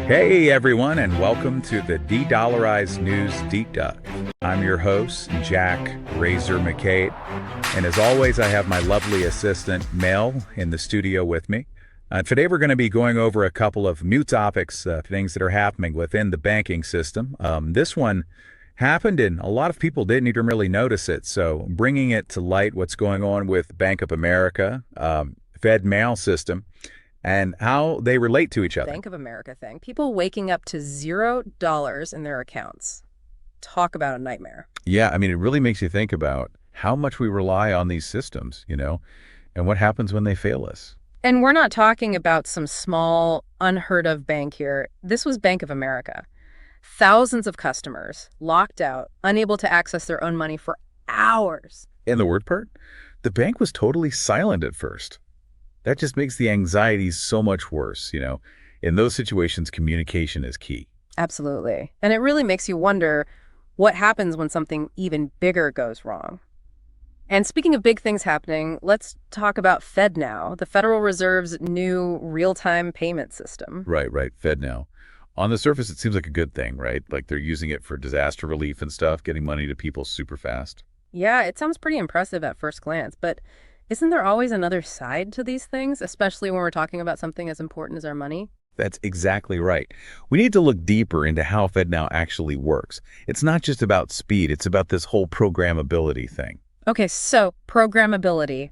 Hey everyone, and welcome to the Dedollarize News Deep Dive. I'm your host, Jack Razor McCade, and as always, I have my lovely assistant, Mel, in the studio with me. Today we're going to be going over a couple of new topics, things that are happening within the banking system. This one happened and a lot of people didn't even really notice it, so bringing it to light what's going on with Bank of America, FedMail system, and how they relate to each other. Bank of America thing. People waking up to $0 in their accounts. Talk about a nightmare. Yeah, I mean, it really makes you think about how much we rely on these systems, and what happens when they fail us. And we're not talking about some small, unheard of bank here. This was Bank of America. Thousands of customers locked out, unable to access their own money for hours. And the word part? The bank was totally silent at first. That just makes the anxiety so much worse, In those situations, communication is key. Absolutely. And it really makes you wonder what happens when something even bigger goes wrong. And speaking of big things happening, let's talk about FedNow, the Federal Reserve's new real-time payment system. Right, FedNow. On the surface, it seems like a good thing, right? Like they're using it for disaster relief and stuff, getting money to people super fast. Yeah, it sounds pretty impressive at first glance, but isn't there always another side to these things, especially when we're talking about something as important as our money? That's exactly right. We need to look deeper into how FedNow actually works. It's not just about speed, it's about this whole programmability thing. Okay, so programmability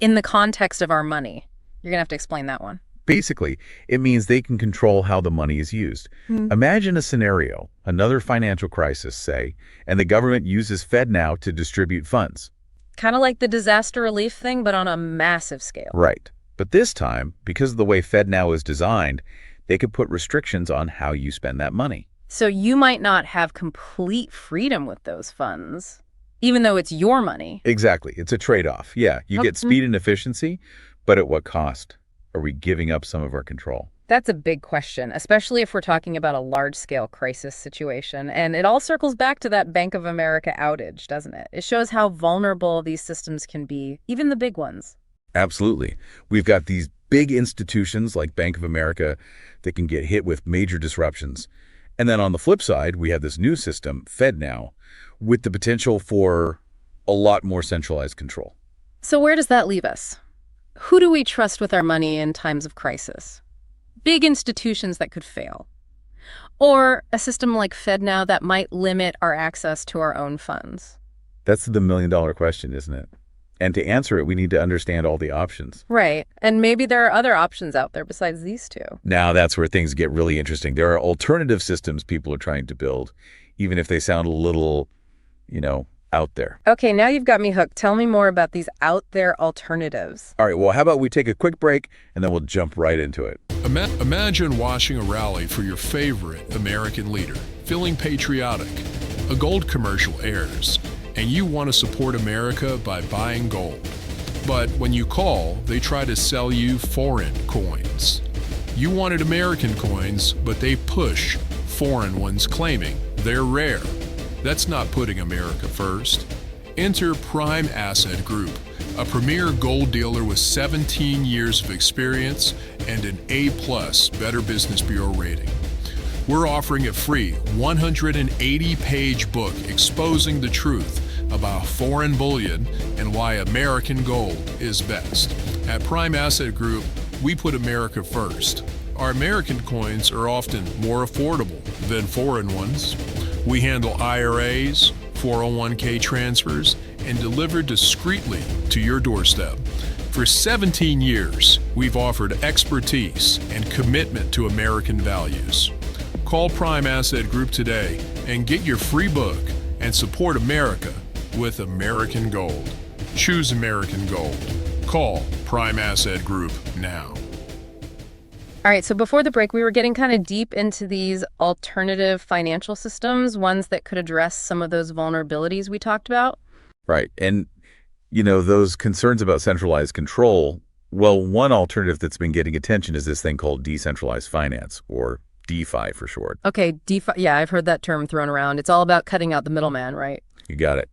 in the context of our money. You're going to have to explain that one. Basically, it means they can control how the money is used. Imagine a scenario, another financial crisis, say, and the government uses FedNow to distribute funds. Kind of like the disaster relief thing, but on a massive scale. Right. But this time, because of the way FedNow is designed, they could put restrictions on how you spend that money. So you might not have complete freedom with those funds, even though it's your money. Exactly. It's a trade-off. Yeah, you get speed and efficiency, but at what cost? Are we giving up some of our control? That's a big question, especially if we're talking about a large-scale crisis situation. And it all circles back to that Bank of America outage, doesn't it? It shows how vulnerable these systems can be, even the big ones. Absolutely. We've got these big institutions like Bank of America that can get hit with major disruptions. And then on the flip side, we have this new system, FedNow, with the potential for a lot more centralized control. So where does that leave us? Who do we trust with our money in times of crisis? Big institutions that could fail. Or a system like FedNow that might limit our access to our own funds. That's the million-dollar question, isn't it? And to answer it, we need to understand all the options. Right. And maybe there are other options out there besides these two. Now that's where things get really interesting. There are alternative systems people are trying to build, even if they sound a little, out there. Okay, now you've got me hooked. Tell me more about these out there alternatives. All right, well, how about we take a quick break and then we'll jump right into it. Imagine watching a rally for your favorite American leader, feeling patriotic. A gold commercial airs, and you want to support America by buying gold. But when you call, they try to sell you foreign coins. You wanted American coins, but they push foreign ones, claiming they're rare. That's not putting America first. Enter Prime Asset Group, a premier gold dealer with 17 years of experience and an A+ Better Business Bureau rating. We're offering a free 180-page book exposing the truth about foreign bullion and why American gold is best. At Prime Asset Group, we put America first. Our American coins are often more affordable than foreign ones. We handle IRAs, 401k transfers, and deliver discreetly to your doorstep. For 17 years, we've offered expertise and commitment to American values. Call Prime Asset Group today and get your free book and support America with American Gold. Choose American Gold. Call Prime Asset Group now. All right, so before the break, we were getting kind of deep into these alternative financial systems, ones that could address some of those vulnerabilities we talked about. Right. And, those concerns about centralized control, well, one alternative that's been getting attention is this thing called decentralized finance, or DeFi for short. Okay, DeFi. Yeah, I've heard that term thrown around. It's all about cutting out the middleman, right? You got it.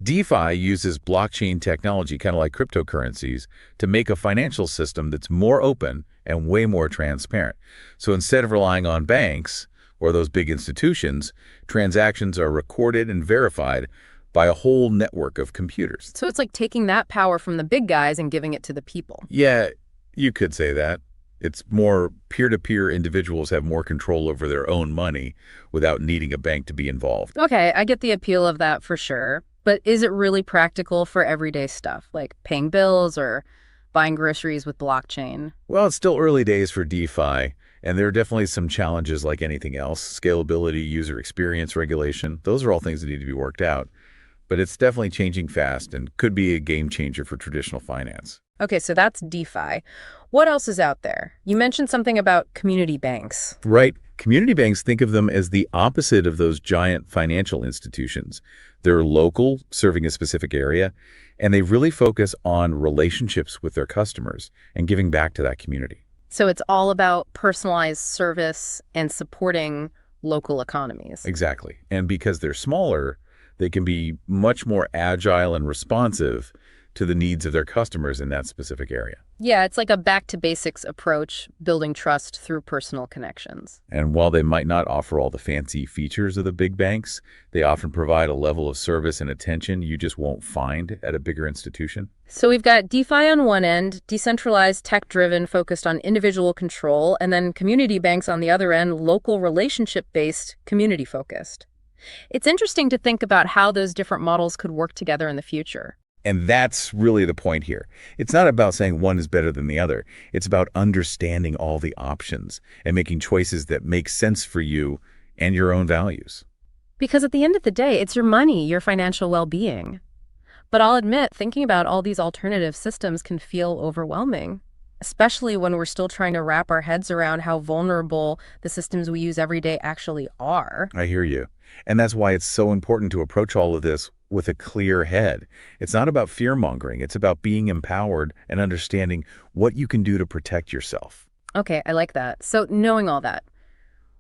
DeFi uses blockchain technology, kind of like cryptocurrencies, to make a financial system that's more open and way more transparent. So instead of relying on banks or those big institutions, transactions are recorded and verified by a whole network of computers. So it's like taking that power from the big guys and giving it to the people. Yeah, you could say that. It's more peer-to-peer. Individuals have more control over their own money without needing a bank to be involved. Okay, I get the appeal of that for sure. But is it really practical for everyday stuff, like paying bills or buying groceries with blockchain? Well, it's still early days for DeFi, and there are definitely some challenges like anything else. Scalability, user experience, regulation, those are all things that need to be worked out. But it's definitely changing fast and could be a game changer for traditional finance. Okay, so that's DeFi. What else is out there? You mentioned something about community banks. Right. Community banks, think of them as the opposite of those giant financial institutions. They're local, serving a specific area, and they really focus on relationships with their customers and giving back to that community. So it's all about personalized service and supporting local economies. Exactly. And because they're smaller, they can be much more agile and responsive to the needs of their customers in that specific area. Yeah, it's like a back-to-basics approach, building trust through personal connections. And while they might not offer all the fancy features of the big banks, they often provide a level of service and attention you just won't find at a bigger institution. So we've got DeFi on one end, decentralized, tech-driven, focused on individual control, and then community banks on the other end, local relationship-based, community-focused. It's interesting to think about how those different models could work together in the future. And that's really the point here. It's not about saying one is better than the other. It's about understanding all the options and making choices that make sense for you and your own values. Because at the end of the day, it's your money, your financial well-being. But I'll admit, thinking about all these alternative systems can feel overwhelming, especially when we're still trying to wrap our heads around how vulnerable the systems we use every day actually are. I hear you. And that's why it's so important to approach all of this with a clear head. It's not about fear-mongering. It's about being empowered and understanding what you can do to protect yourself. Okay, I like that. So knowing all that,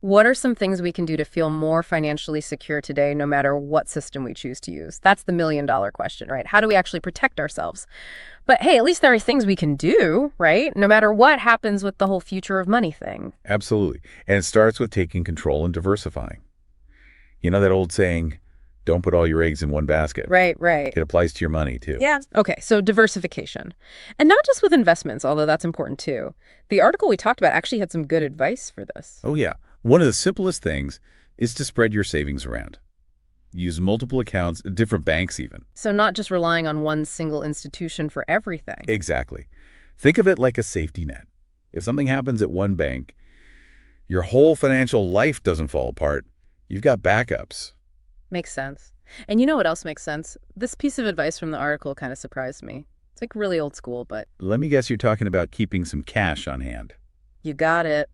what are some things we can do to feel more financially secure today, no matter what system we choose to use? That's the million-dollar question, right? How do we actually protect ourselves? But hey, at least there are things we can do, right? No matter what happens with the whole future of money thing. Absolutely. And it starts with taking control and diversifying. You know that old saying, don't put all your eggs in one basket. Right. It applies to your money, too. Yeah. Okay, so diversification. And not just with investments, although that's important, too. The article we talked about actually had some good advice for this. Oh, yeah. One of the simplest things is to spread your savings around. Use multiple accounts, different banks even. So not just relying on one single institution for everything. Exactly. Think of it like a safety net. If something happens at one bank, your whole financial life doesn't fall apart. You've got backups. Makes sense. And you know what else makes sense? This piece of advice from the article kind of surprised me. It's like really old school, but... Let me guess you're talking about keeping some cash on hand. You got it.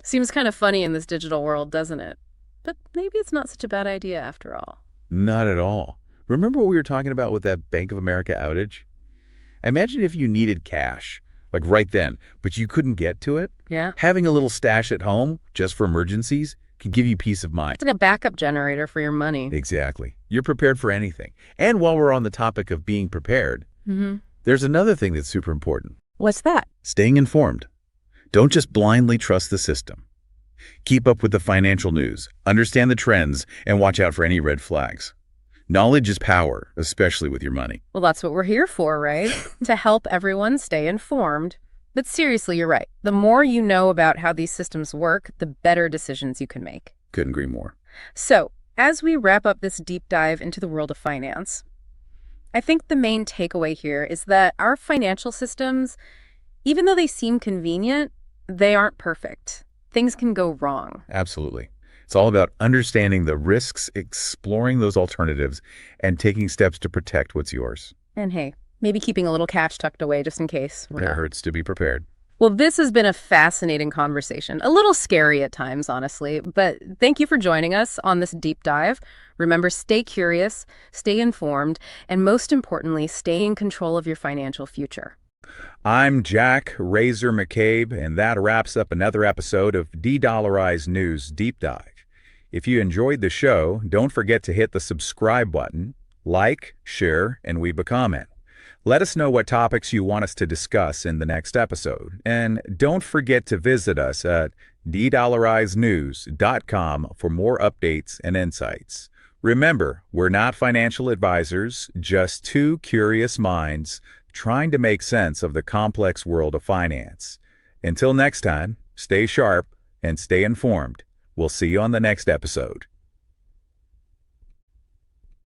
Seems kind of funny in this digital world, doesn't it? But maybe it's not such a bad idea after all. Not at all. Remember what we were talking about with that Bank of America outage? Imagine if you needed cash, like right then, but you couldn't get to it. Yeah. Having a little stash at home, just for emergencies, can give you peace of mind. It's like a backup generator for your money. Exactly. You're prepared for anything. And while we're on the topic of being prepared, there's another thing that's super important. What's that? Staying informed. Don't just blindly trust the system. Keep up with the financial news, understand the trends, and watch out for any red flags. Knowledge is power, especially with your money. Well, that's what we're here for, right? To help everyone stay informed. But seriously, you're right. The more you know about how these systems work, the better decisions you can make. Couldn't agree more. So, as we wrap up this deep dive into the world of finance, I think the main takeaway here is that our financial systems, even though they seem convenient, they aren't perfect. Things can go wrong. Absolutely. It's all about understanding the risks, exploring those alternatives, and taking steps to protect what's yours. And hey, maybe keeping a little cash tucked away just in case. It hurts to be prepared. Well, this has been a fascinating conversation. A little scary at times, honestly, but thank you for joining us on this deep dive. Remember, stay curious, stay informed, and most importantly, stay in control of your financial future. I'm Jack Razor McCabe, and that wraps up another episode of Dedollarize News Deep Dive. If you enjoyed the show, don't forget to hit the subscribe button, Like, share, and leave a comment. Let us know what topics you want us to discuss in the next episode. And don't forget to visit us at Dedollarizenews.com for more updates and insights. Remember, we're not financial advisors, just two curious minds trying to make sense of the complex world of finance. Until next time, stay sharp and stay informed. We'll see you on the next episode.